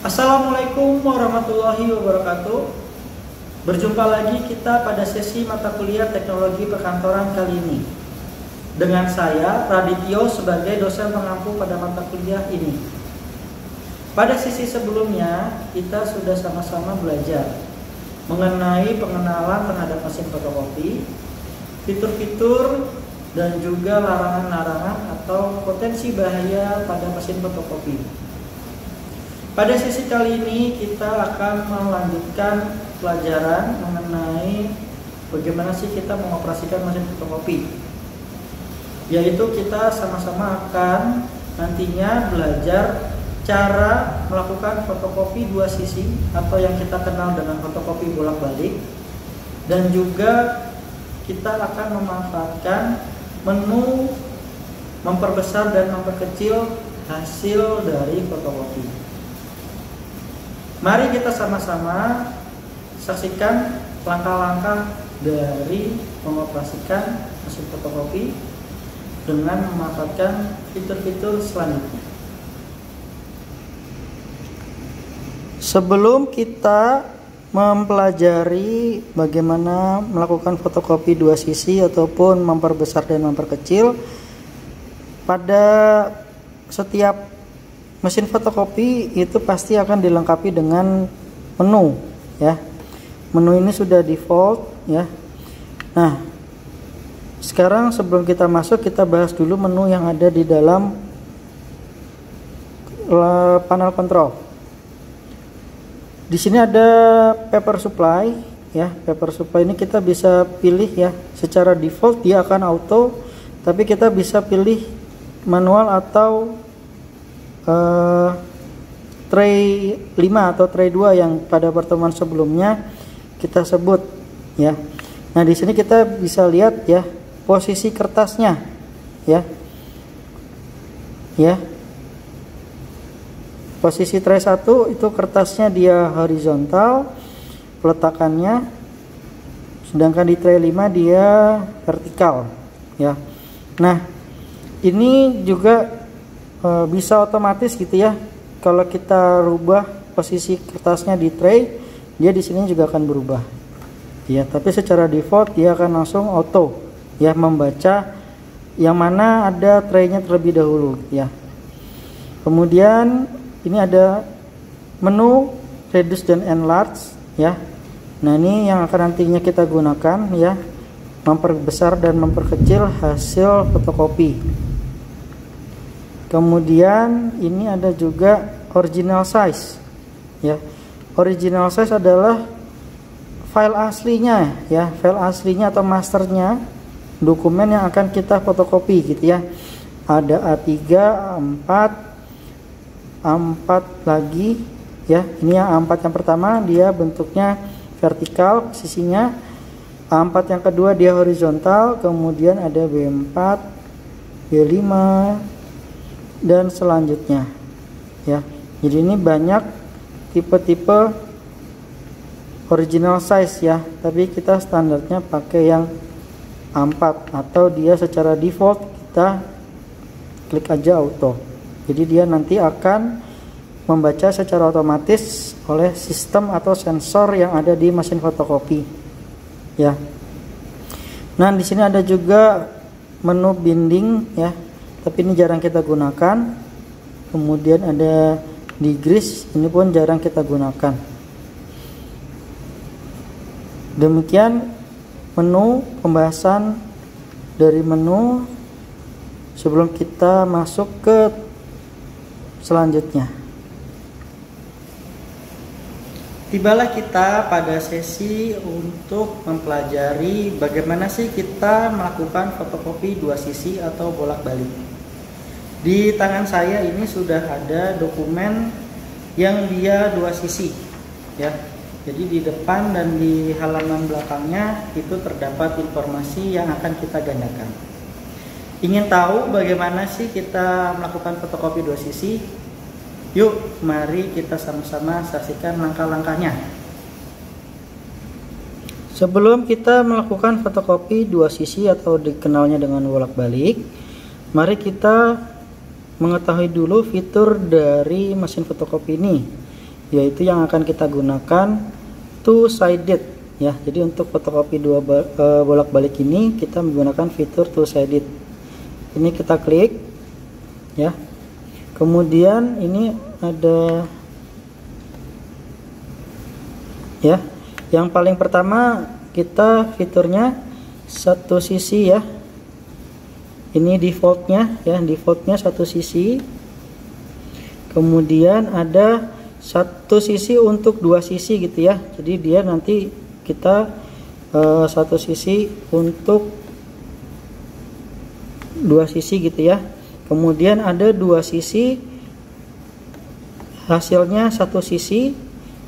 Assalamualaikum warahmatullahi wabarakatuh. Berjumpa lagi kita pada sesi mata kuliah teknologi perkantoran kali ini. Dengan saya, Radityo, sebagai dosen pengampu pada mata kuliah ini. Pada sesi sebelumnya, kita sudah sama-sama belajar mengenai pengenalan terhadap mesin fotokopi, fitur-fitur, dan juga larangan-larangan atau potensi bahaya pada mesin fotokopi. Pada sesi kali ini kita akan melanjutkan pelajaran mengenai bagaimana sih kita mengoperasikan mesin fotokopi. Yaitu kita sama-sama akan nantinya belajar cara melakukan fotokopi dua sisi atau yang kita kenal dengan fotokopi bolak-balik, dan juga kita akan memanfaatkan menu memperbesar dan memperkecil hasil dari fotokopi. Mari kita sama-sama saksikan langkah-langkah dari mengoperasikan mesin fotokopi dengan memanfaatkan fitur-fitur selanjutnya. Sebelum kita mempelajari bagaimana melakukan fotokopi dua sisi ataupun memperbesar dan memperkecil, pada setiap mesin fotokopi itu pasti akan dilengkapi dengan menu, ya. Menu ini sudah default, ya. Nah, sekarang sebelum kita masuk, kita bahas dulu menu yang ada di dalam panel kontrol. Di sini ada paper supply, ya. Paper supply ini kita bisa pilih, ya. Secara default dia akan auto, tapi kita bisa pilih manual atau tray 5 atau tray 2 yang pada pertemuan sebelumnya kita sebut, ya. Nah, di sini kita bisa lihat, ya, posisi kertasnya, ya. Ya. Posisi tray 1 itu kertasnya dia horizontal peletakannya, sedangkan di tray 5 dia vertikal, ya. Nah, ini juga bisa otomatis gitu, ya. Kalau kita rubah posisi kertasnya di tray, dia di sini juga akan berubah, ya. Tapi secara default dia akan langsung auto, ya, membaca yang mana ada traynya terlebih dahulu, ya. Kemudian ini ada menu reduce dan enlarge, ya. Nah, ini yang akan nantinya kita gunakan, ya, memperbesar dan memperkecil hasil fotokopi. Kemudian ini ada juga original size, ya. Original size adalah file aslinya, ya, file aslinya atau masternya dokumen yang akan kita fotokopi, gitu, ya. Ada A3, A4, A4 lagi, ya. Ini yang A4 yang pertama dia bentuknya vertikal posisinya, A4 yang kedua dia horizontal, kemudian ada B4, B5 dan selanjutnya, ya. Jadi ini banyak tipe-tipe original size, ya, tapi kita standarnya pakai yang A4 atau dia secara default kita klik aja auto. Jadi dia nanti akan membaca secara otomatis oleh sistem atau sensor yang ada di mesin fotokopi, ya. Nah, di sini ada juga menu binding, ya, tapi ini jarang kita gunakan. Kemudian ada degrees, ini pun jarang kita gunakan. Demikian menu pembahasan dari menu sebelum kita masuk ke selanjutnya. Tibalah kita pada sesi untuk mempelajari bagaimana sih kita melakukan fotokopi dua sisi atau bolak-balik. Di tangan saya ini sudah ada dokumen yang dia dua sisi, ya. Jadi di depan dan di halaman belakangnya itu terdapat informasi yang akan kita gandakan. Ingin tahu bagaimana sih kita melakukan fotokopi dua sisi? Yuk, mari kita sama-sama saksikan langkah-langkahnya. Sebelum kita melakukan fotokopi dua sisi atau dikenalnya dengan bolak-balik, mari kita mengetahui dulu fitur dari mesin fotokopi ini, yaitu yang akan kita gunakan two sided ya. Jadi untuk fotokopi bolak-balik ini kita menggunakan fitur two sided. Ini kita klik ya. Kemudian ini ada ya, yang paling pertama kita fiturnya satu sisi ya. Ini defaultnya ya, defaultnya satu sisi. Kemudian ada satu sisi untuk dua sisi gitu ya. Jadi dia nanti kita satu sisi untuk dua sisi gitu ya. Kemudian ada dua sisi, hasilnya satu sisi.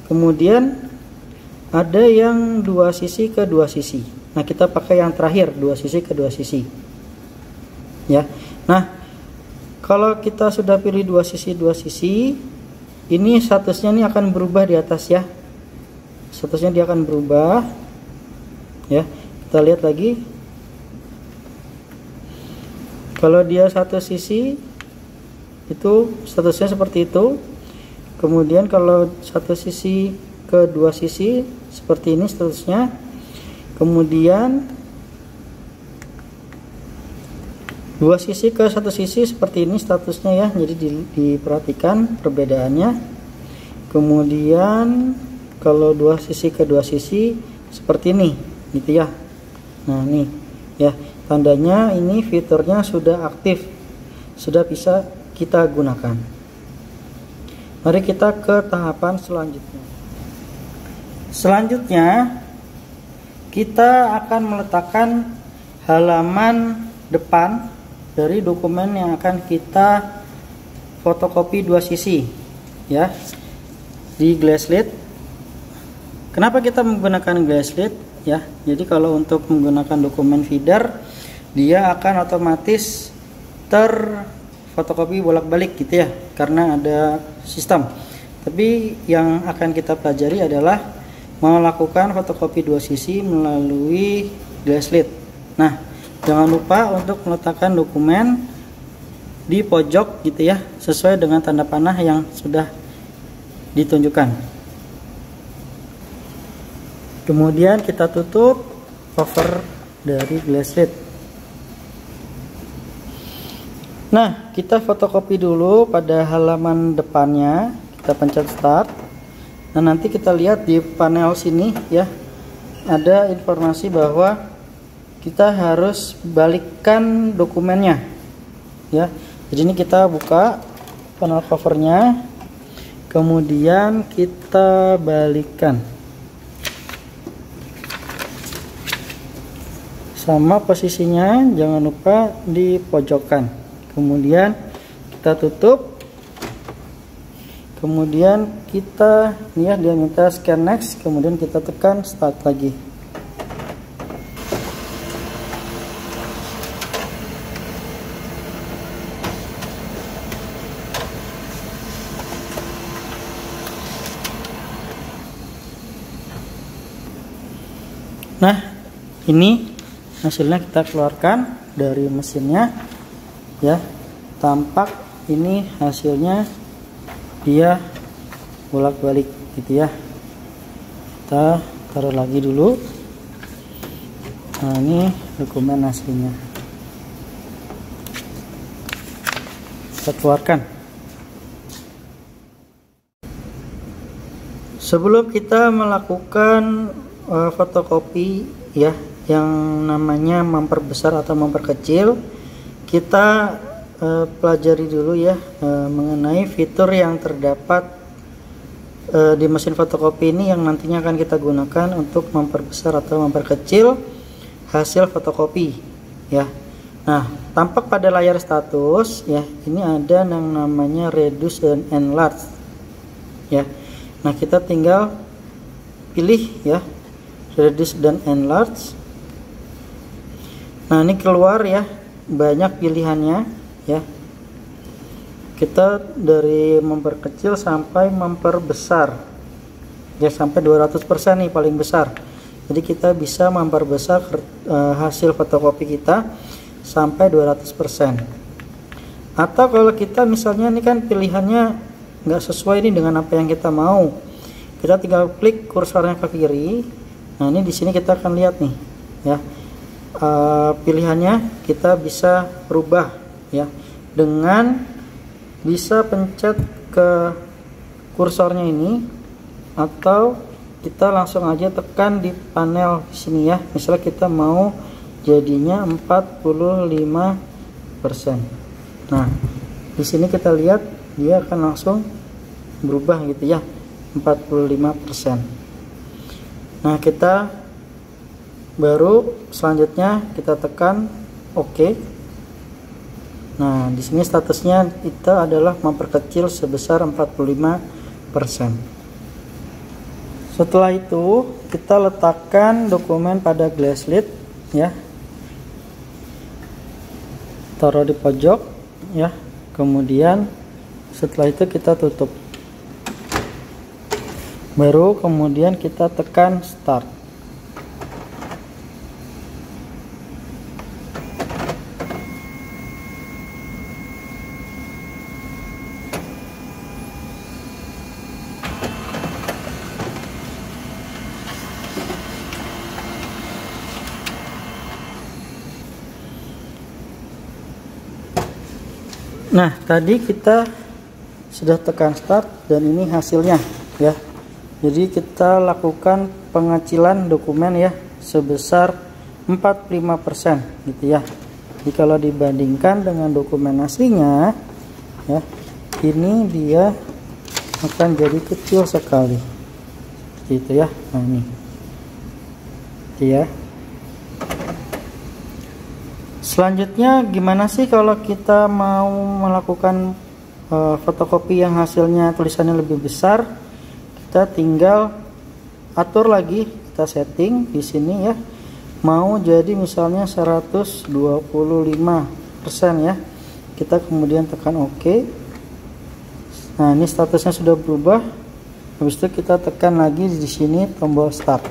Kemudian ada yang dua sisi ke dua sisi. Nah, kita pakai yang terakhir, dua sisi ke dua sisi ya. Nah, kalau kita sudah pilih dua sisi, ini statusnya ini akan berubah di atas ya. Statusnya dia akan berubah ya. Kita lihat lagi. Kalau dia satu sisi itu statusnya seperti itu. Kemudian kalau satu sisi ke dua sisi seperti ini statusnya. Kemudian dua sisi ke satu sisi seperti ini statusnya ya. Jadi diperhatikan perbedaannya. Kemudian kalau dua sisi ke dua sisi seperti ini gitu ya. Nah, ini ya, tandanya ini fiturnya sudah aktif, sudah bisa kita gunakan. Mari kita ke tahapan selanjutnya. Selanjutnya kita akan meletakkan halaman depan dari dokumen yang akan kita fotokopi dua sisi ya, di Glasslead. Kenapa kita menggunakan Glasslead ya? Jadi kalau untuk menggunakan dokumen feeder, dia akan otomatis terfotokopi bolak-balik gitu ya, karena ada sistem. Tapi yang akan kita pelajari adalah melakukan fotokopi dua sisi melalui Glasslead. Nah, jangan lupa untuk meletakkan dokumen di pojok gitu ya, sesuai dengan tanda panah yang sudah ditunjukkan. Kemudian kita tutup cover dari Glasslead. Nah, kita fotokopi dulu pada halaman depannya. Kita pencet start. Nah, nanti kita lihat di panel sini ya, ada informasi bahwa kita harus balikkan dokumennya ya. Jadi ini kita buka panel covernya, kemudian kita balikkan sama posisinya, jangan lupa di pojokan. Kemudian kita tutup. Kemudian kita ya, dia minta scan next, kemudian kita tekan start lagi. Nah, ini hasilnya kita keluarkan dari mesinnya ya. Tampak ini hasilnya dia bolak-balik gitu ya. Kita taruh lagi dulu. Nah, ini dokumen aslinya. Kita keluarkan. Sebelum kita melakukan fotokopi ya, yang namanya memperbesar atau memperkecil, kita pelajari dulu ya mengenai fitur yang terdapat di mesin fotokopi ini yang nantinya akan kita gunakan untuk memperbesar atau memperkecil hasil fotokopi ya. Nah, tampak pada layar status ya, ini ada yang namanya reduce dan enlarge ya. Nah, kita tinggal pilih ya, reduce dan enlarge. Nah, ini keluar ya, banyak pilihannya ya. Kita dari memperkecil sampai memperbesar ya, sampai 200% nih paling besar. Jadi kita bisa memperbesar hasil fotokopi kita sampai 200%. Atau kalau kita misalnya ini kan pilihannya nggak sesuai ini dengan apa yang kita mau. Kita tinggal klik kursornya ke kiri. Nah, ini di sini kita akan lihat nih ya, pilihannya kita bisa berubah ya, dengan bisa pencet ke kursornya ini, atau kita langsung aja tekan di panel di sini ya. Misalnya kita mau jadinya 45%. Nah, di sini kita lihat dia akan langsung berubah gitu ya, 45%. Nah, kita baru selanjutnya kita tekan OK. Nah, di sini statusnya kita adalah memperkecil sebesar 45%. Setelah itu kita letakkan dokumen pada glass lid ya, taruh di pojok ya, kemudian setelah itu kita tutup, baru kemudian kita tekan start. Nah, tadi kita sudah tekan start dan ini hasilnya ya. Jadi kita lakukan pengecilan dokumen ya sebesar 45% gitu ya. Jadi kalau dibandingkan dengan dokumen aslinya ya, ini dia akan jadi kecil sekali gitu ya. Nah, ini ya. Selanjutnya gimana sih kalau kita mau melakukan fotokopi yang hasilnya tulisannya lebih besar? Kita tinggal atur lagi, kita setting di sini ya. Mau jadi misalnya 125% ya. Kita kemudian tekan OK. Nah, ini statusnya sudah berubah. Habis itu kita tekan lagi di sini tombol start.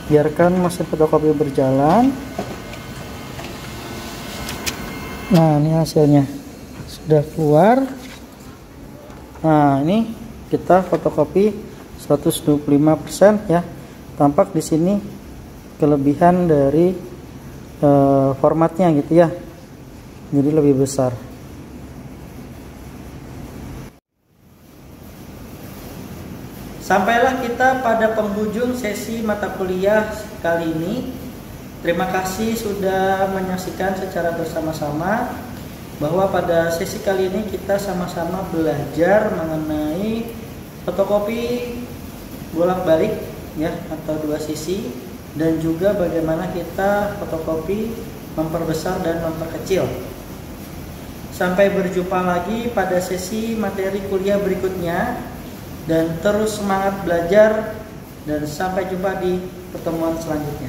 Biarkan mesin fotokopi berjalan. Nah, ini hasilnya sudah keluar. Nah, ini kita fotokopi 125% ya. Tampak di sini kelebihan dari formatnya gitu ya. Jadi lebih besar. Sampailah kita pada penghujung sesi mata kuliah kali ini. Terima kasih sudah menyaksikan secara bersama-sama, bahwa pada sesi kali ini kita sama-sama belajar mengenai fotokopi bolak-balik ya, atau dua sisi, dan juga bagaimana kita fotokopi memperbesar dan memperkecil. Sampai berjumpa lagi pada sesi materi kuliah berikutnya. Dan terus semangat belajar, dan sampai jumpa di pertemuan selanjutnya.